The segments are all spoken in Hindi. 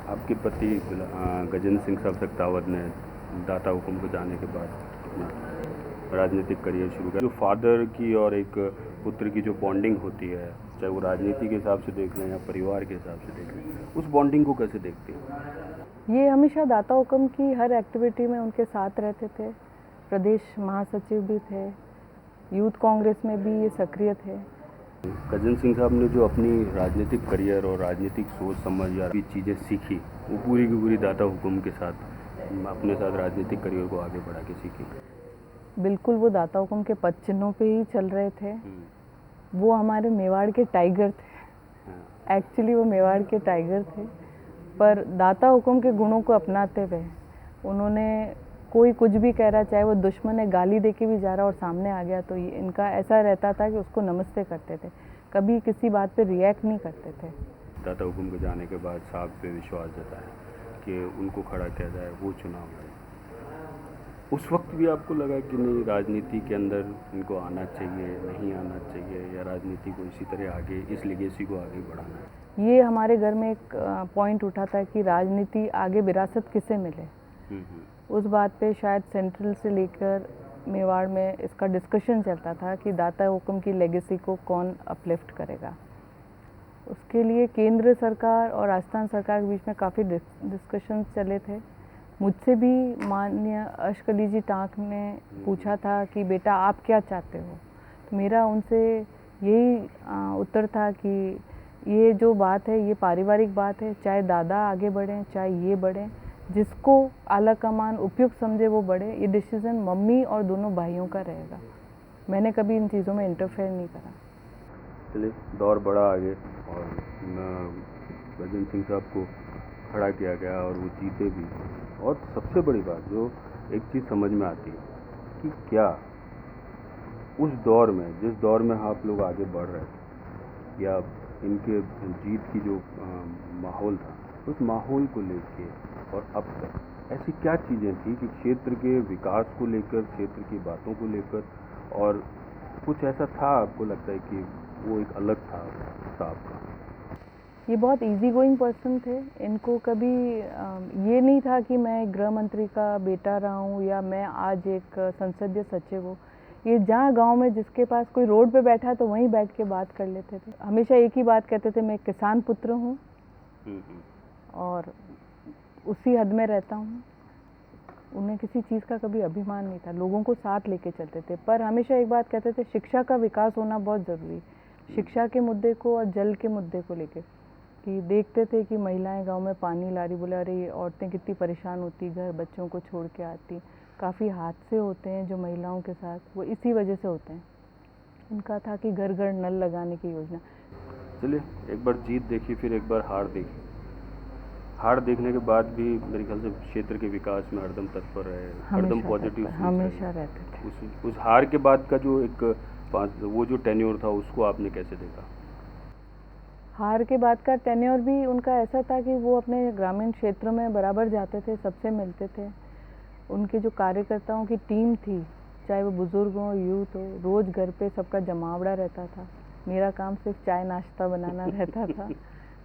आपके पति गजेंद्र सिंह साहब शेखावत ने दाता हुकुम को जाने के बाद अपना राजनीतिक करियर शुरू किया। जो फादर की और एक पुत्र की जो बॉन्डिंग होती है, चाहे वो राजनीति के हिसाब से देख लें या परिवार के हिसाब से देख लें, उस बॉन्डिंग को कैसे देखते हैं? ये हमेशा दाता हुकुम की हर एक्टिविटी में उनके साथ रहते थे। प्रदेश महासचिव भी थे, यूथ कांग्रेस में भी ये सक्रिय थे। गजेंद्र सिंह साहब ने जो अपनी राजनीतिक करियर और राजनीतिक सोच समझ या भी चीज़ें सीखी, वो पूरी की पूरी दाता हुकुम के साथ अपने साथ राजनीतिक करियर को आगे बढ़ा के सीखी। बिल्कुल वो दाता हुकुम के पद चिन्हों पे ही चल रहे थे। वो हमारे मेवाड़ के टाइगर थे। एक्चुअली वो मेवाड़ के टाइगर थे, पर दाता हुकुम के गुणों को अपनाते हुए उन्होंने कोई कुछ भी कह रहा, चाहे वो दुश्मन है गाली दे के भी जा रहा और सामने आ गया, तो ये इनका ऐसा रहता था कि उसको नमस्ते करते थे, कभी किसी बात पे रिएक्ट नहीं करते थे। दाता हुकुम के जाने के बाद साहब पे विश्वास जताया कि उनको खड़ा किया जाए, वो चुनाव लड़े। उस वक्त भी आपको लगा कि नहीं, राजनीति के अंदर इनको आना चाहिए, नहीं आना चाहिए, या राजनीति को इसी तरह आगे, इस लेगेसी को आगे बढ़ाना है? ये हमारे घर में एक पॉइंट उठा था कि राजनीति आगे विरासत किसे मिले। उस बात पे शायद सेंट्रल से लेकर मेवाड़ में इसका डिस्कशन चलता था कि दाता हुकुम की लेगेसी को कौन अपलिफ्ट करेगा। उसके लिए केंद्र सरकार और राजस्थान सरकार के बीच में काफ़ी डिस्कशंस चले थे। मुझसे भी माननीय अश्क अली जी टाँक ने पूछा था कि बेटा आप क्या चाहते हो, तो मेरा उनसे यही उत्तर था कि ये जो बात है ये पारिवारिक बात है, चाहे दादा आगे बढ़ें चाहे ये बढ़ें, जिसको आला कमान उपयुक्त समझे वो बढ़े। ये डिसीजन मम्मी और दोनों भाइयों का रहेगा। मैंने कभी इन चीज़ों में इंटरफेयर नहीं करा। चलिए, दौर बढ़ा आगे और गजेंद्र सिंह साहब को खड़ा किया गया और वो जीते भी। और सबसे बड़ी बात जो एक चीज़ समझ में आती है कि क्या उस दौर में, जिस दौर में आप लोग आगे बढ़ रहे थे, या इनके जीत की जो माहौल था, उस माहौल को लेके और अब तक ऐसी क्या चीज़ें थी कि क्षेत्र के विकास को लेकर, क्षेत्र की बातों को लेकर, और कुछ ऐसा था आपको लगता है कि वो एक अलग था साहब का? ये बहुत इजी गोइंग पर्सन थे। इनको कभी ये नहीं था कि मैं गृह मंत्री का बेटा रहा हूँ या मैं आज एक संसदीय सचिव हूँ। ये जहाँ गांव में जिसके पास कोई रोड पे बैठा तो वहीं बैठ के बात कर लेते थे। हमेशा एक ही बात कहते थे, मैं किसान पुत्र हूँ और उसी हद में रहता हूँ। उन्हें किसी चीज़ का कभी अभिमान नहीं था, लोगों को साथ लेके चलते थे। पर हमेशा एक बात कहते थे, शिक्षा का विकास होना बहुत ज़रूरी। शिक्षा के मुद्दे को और जल के मुद्दे को लेके कि देखते थे कि महिलाएं गांव में पानी ला रही, बोले अरे ये औरतें कितनी परेशान होती, घर बच्चों को छोड़ के आती, काफ़ी हादसे होते हैं जो महिलाओं के साथ, वो इसी वजह से होते हैं। उनका था कि घर घर नल लगाने की योजना। चलिए, एक बार जीत देखी, फिर एक बार हार देखी। हार देखने के बाद भी मेरे ख्याल से क्षेत्र के विकास में हरदम तत्पर रहे, हरदम पॉजिटिव हमेशा रहते थे। उस हार के बाद का जो एक वो जो टेन्योर था, उसको आपने कैसे देखा? हार के बाद का टेन्योर भी उनका ऐसा था कि वो अपने ग्रामीण क्षेत्र में बराबर जाते थे, सबसे मिलते थे। उनके जो कार्यकर्ताओं की टीम थी, चाहे वो बुज़ुर्ग हो, यूथ हो, रोज़ घर पे सबका जमावड़ा रहता था। मेरा काम सिर्फ चाय नाश्ता बनाना रहता था।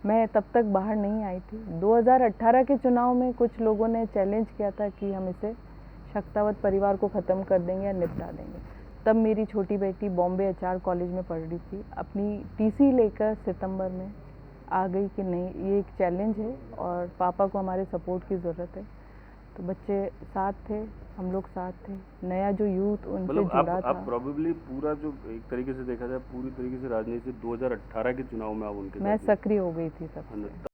मैं तब तक बाहर नहीं आई थी। 2018 के चुनाव में कुछ लोगों ने चैलेंज किया था कि हम इसे शेखावत परिवार को ख़त्म कर देंगे या निपटा देंगे। तब मेरी छोटी बेटी बॉम्बे एचआर कॉलेज में पढ़ रही थी, अपनी टीसी लेकर सितंबर में आ गई कि नहीं ये एक चैलेंज है और पापा को हमारे सपोर्ट की ज़रूरत है। तो बच्चे साथ थे, हम लोग साथ थे, नया जो यूथ उनसे जुड़ा था। आप प्रोबेबली पूरा जो एक तरीके से देखा जाए, पूरी तरीके से राजनीति 2018 के चुनाव में आप उनके मैं सक्रिय हो गई थी तब।